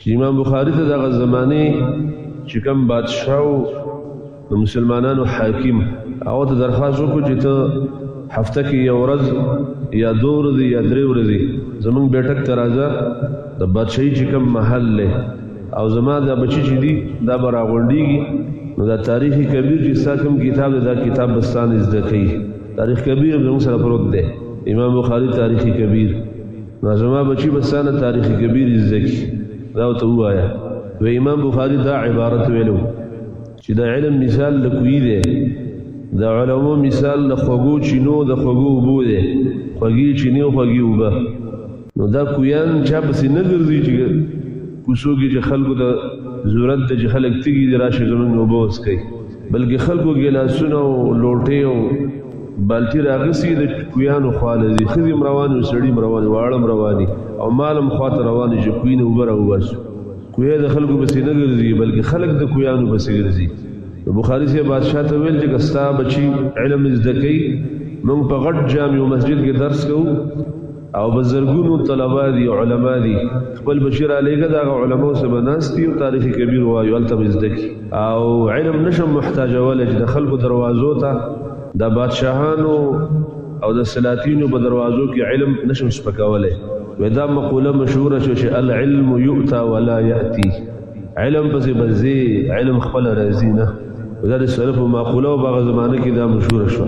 چې امام بخاری ته دغه زمانه چې کوم بادشاہ او مسلمانانو حاکم هغه ته درخواست وکړ چې ته هفته کې یو ورځ یا 2 ورځې یا 3 ورځې زمونږ بیٹک ته راځه د بادشاہي چې کوم محل له او زما د بچی چې دي دا به راغونډېږي نو دا تاریخ کبیر چې ستا کوم کتاب دی دا کتاب بستان زده کوي تاریخ کبیر زموږ سره پروت دی امام بخاری تاریخ کبیر نو زما بچی بستانه تاریخ کبیر زده کوي دا ورته ووایه و امام بخاری دا عبارت ویلو چې دا علم مثال لکوی دی دا علمو مثال د خوږو چینو د خوږو اوبو دی خوږې چینې او خوږې اوبه نو دا کویان چا پسې نه ګرځي چې کوڅو کې چې خلکو ته ضرورت ده چې خلک تږي دي راشي زموږ اوبه وڅښي بلکې خلکو ګیلاسونه او لوټې او بالټي راغسي د کویانو خواله دي ښځې هم روانې او سړي هم روانې واړه هم روانې او مال هم خواته روانې چې کوی نه اوبه راوباسو کوی د خلکو پسې نه ګرځي بلکې خلک د کویانو پسې ګرځي بخاری سے بادشاہ ته ویل چې کستا بچی علم زده کوي موږ په غټ جامع مسجد کې درس کوو او بزرګونو طلبه دي علما دي خپل بشیر علیګه دا علماء سره بناستي او تاریخ کبیر وایو التم زده کی او علم نشم محتاج ولج د خلکو دروازو ته د بادشاهانو او د سلاطینو په دروازو کې علم نشم سپکوله ودا مقوله مشهوره شو چې العلم يؤتى ولا ياتي علم پسې بزي علم خپل راځي نه دا د سلف مقوله او باغ زمانه کې دا مشهور شو